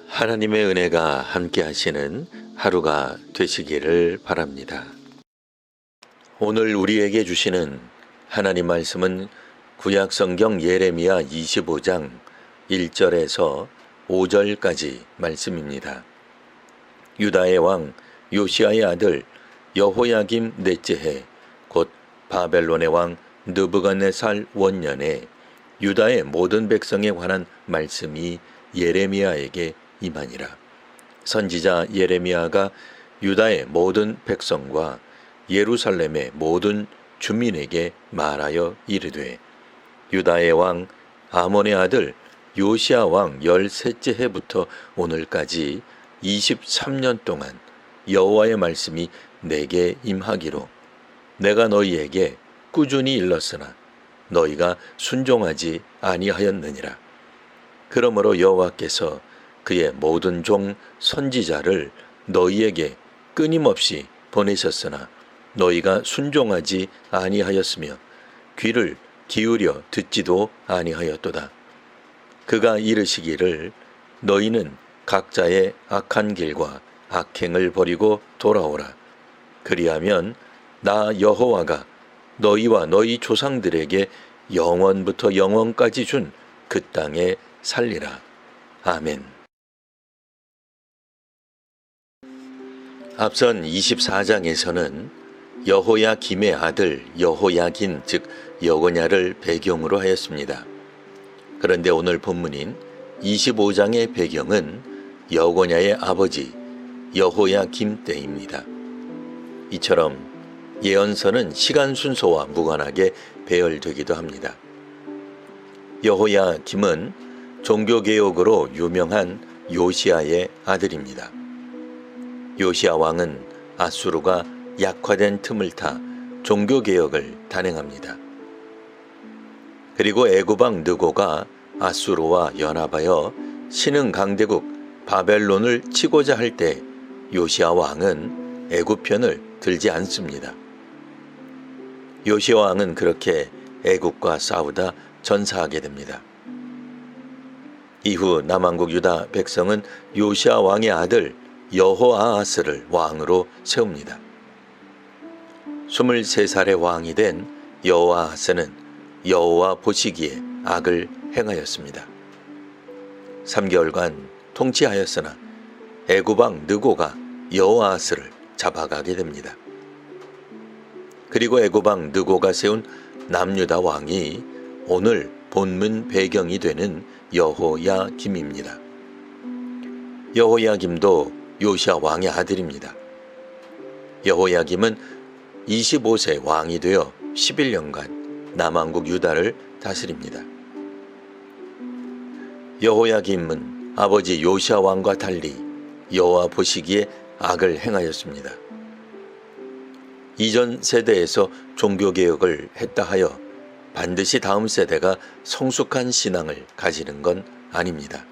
하나님의 은혜가 함께 하시는 하루가 되시기를 바랍니다. 오늘 우리에게 주시는 하나님 말씀은 구약 성경 예레미야 25장 1절에서 5절까지 말씀입니다. 유다의 왕 요시야의 아들 여호야김 넷째 해 곧 바벨론의 왕 느부갓네살 원년에 유다의 모든 백성에 관한 말씀이 예레미야에게 임하니라. 선지자 예레미야가 유다의 모든 백성과 예루살렘의 모든 주민에게 말하여 이르되, 유다의 왕 아몬의 아들 요시야 왕 13째 해부터 오늘까지 23년 동안 여호와의 말씀이 내게 임하기로 내가 너희에게 꾸준히 일렀으나 너희가 순종하지 아니하였느니라. 그러므로 여호와께서 그의 모든 종 선지자를 너희에게 끊임없이 보내셨으나 너희가 순종하지 아니하였으며 귀를 기울여 듣지도 아니하였도다. 그가 이르시기를 너희는 각자의 악한 길과 악행을 버리고 돌아오라. 그리하면 나 여호와가 너희와 너희 조상들에게 영원부터 영원까지 준 그 땅에 살리라. 아멘. 앞선 24장에서는 여호야김의 아들 여호야긴 즉 여고냐를 배경으로 하였습니다. 그런데 오늘 본문인 25장의 배경은 여고냐의 아버지 여호야김 때입니다. 이처럼 예언서는 시간 순서와 무관하게 배열되기도 합니다. 여호야김은 종교개혁으로 유명한 요시야의 아들입니다. 요시야 왕은 아수르가 약화된 틈을 타 종교개혁을 단행합니다. 그리고 애굽왕 느고가 아수르와 연합하여 신흥 강대국 바벨론을 치고자 할 때 요시야 왕은 애굽 편을 들지 않습니다. 요시야 왕은 그렇게 애굽과 싸우다 전사하게 됩니다. 이후 남왕국 유다 백성은 요시야 왕의 아들 여호아하스를 왕으로 세웁니다. 23살의 왕이 된 여호아하스는 여호와 보시기에 악을 행하였습니다. 3개월간 통치하였으나 애굽왕 느고가 여호아하스를 잡아가게 됩니다. 그리고 애굽왕 느고가 세운 남유다 왕이 오늘 본문 배경이 되는 여호야김입니다. 여호야김도 요시야 왕의 아들입니다. 여호야김은 25세 왕이 되어 11년간 남왕국 유다를 다스립니다. 여호야김은 아버지 요시야 왕과 달리 여호와 보시기에 악을 행하였습니다. 이전 세대에서 종교개혁을 했다 하여 반드시 다음 세대가 성숙한 신앙을 가지는 건 아닙니다.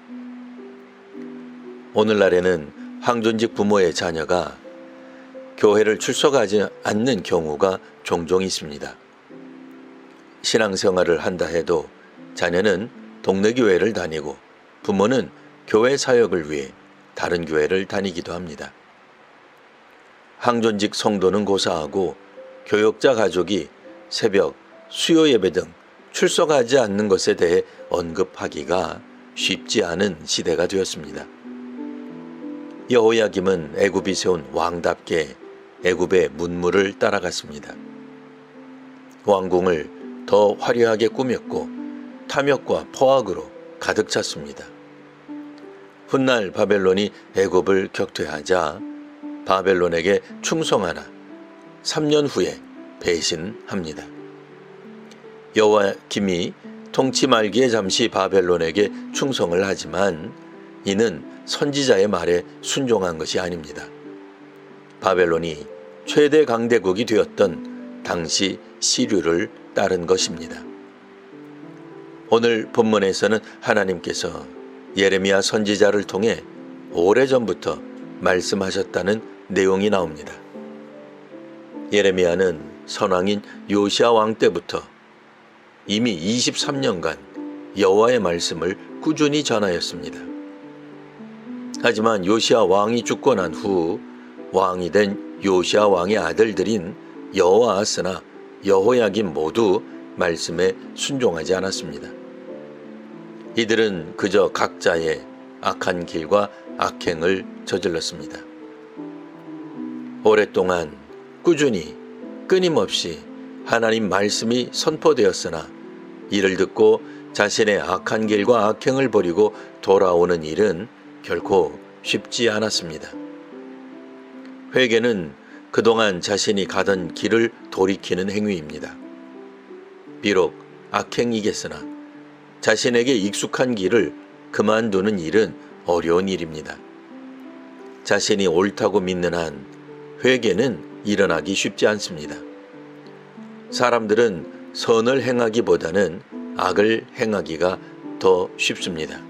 오늘날에는 황존직 부모의 자녀가 교회를 출석하지 않는 경우가 종종 있습니다. 신앙생활을 한다 해도 자녀는 동네 교회를 다니고 부모는 교회 사역을 위해 다른 교회를 다니기도 합니다. 황존직 성도는 고사하고 교역자 가족이 새벽, 수요 예배 등 출석하지 않는 것에 대해 언급하기가 쉽지 않은 시대가 되었습니다. 여호야김은 애굽이 세운 왕답게 애굽의 문물을 따라갔습니다. 왕궁을 더 화려하게 꾸몄고 탐욕과 포악으로 가득 찼습니다. 훗날 바벨론이 애굽을 격퇴하자 바벨론에게 충성하나 3년 후에 배신합니다. 여호야김이 통치 말기에 잠시 바벨론에게 충성을 하지만 이는 선지자의 말에 순종한 것이 아닙니다. 바벨론이 최대 강대국이 되었던 당시 시류를 따른 것입니다. 오늘 본문에서는 하나님께서 예레미야 선지자를 통해 오래전부터 말씀하셨다는 내용이 나옵니다. 예레미야는 선왕인 요시야 왕 때부터 이미 23년간 여호와의 말씀을 꾸준히 전하였습니다. 하지만 요시야 왕이 죽고 난 후 왕이 된 요시야 왕의 아들들인 여호아하스나 여호야김 모두 말씀에 순종하지 않았습니다. 이들은 그저 각자의 악한 길과 악행을 저질렀습니다. 오랫동안 꾸준히 끊임없이 하나님 말씀이 선포되었으나 이를 듣고 자신의 악한 길과 악행을 버리고 돌아오는 일은 결코 쉽지 않았습니다. 회개는 그동안 자신이 가던 길을 돌이키는 행위입니다. 비록 악행이겠으나 자신에게 익숙한 길을 그만두는 일은 어려운 일입니다. 자신이 옳다고 믿는 한 회개는 일어나기 쉽지 않습니다. 사람들은 선을 행하기보다는 악을 행하기가 더 쉽습니다.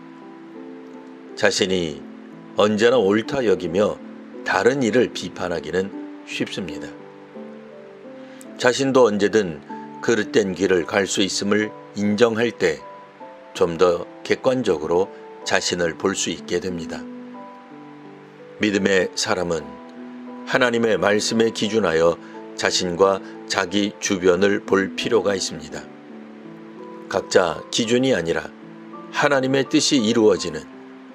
자신이 언제나 옳다 여기며 다른 이를 비판하기는 쉽습니다. 자신도 언제든 그릇된 길을 갈 수 있음을 인정할 때 좀 더 객관적으로 자신을 볼 수 있게 됩니다. 믿음의 사람은 하나님의 말씀에 기준하여 자신과 자기 주변을 볼 필요가 있습니다. 각자 기준이 아니라 하나님의 뜻이 이루어지는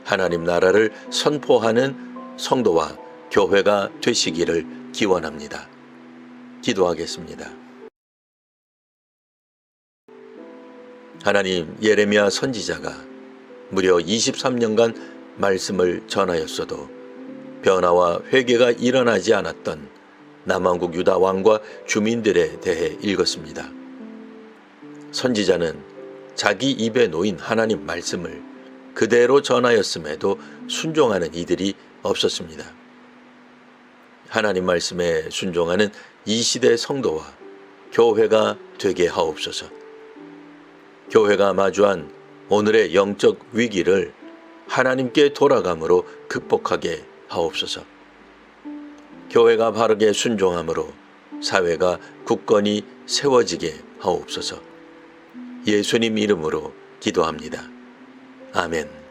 하나님 나라를 선포하는 성도와 교회가 되시기를 기원합니다. 기도하겠습니다. 하나님, 예레미야 선지자가 무려 23년간 말씀을 전하였어도 변화와 회개가 일어나지 않았던 남왕국 유다 왕과 주민들에 대해 읽었습니다. 선지자는 자기 입에 놓인 하나님 말씀을 그대로 전하였음에도 순종하는 이들이 없었습니다. 하나님 말씀에 순종하는 이 시대 성도와 교회가 되게 하옵소서. 교회가 마주한 오늘의 영적 위기를 하나님께 돌아감으로 극복하게 하옵소서. 교회가 바르게 순종함으로 사회가 굳건히 세워지게 하옵소서. 예수님 이름으로 기도합니다. 아멘.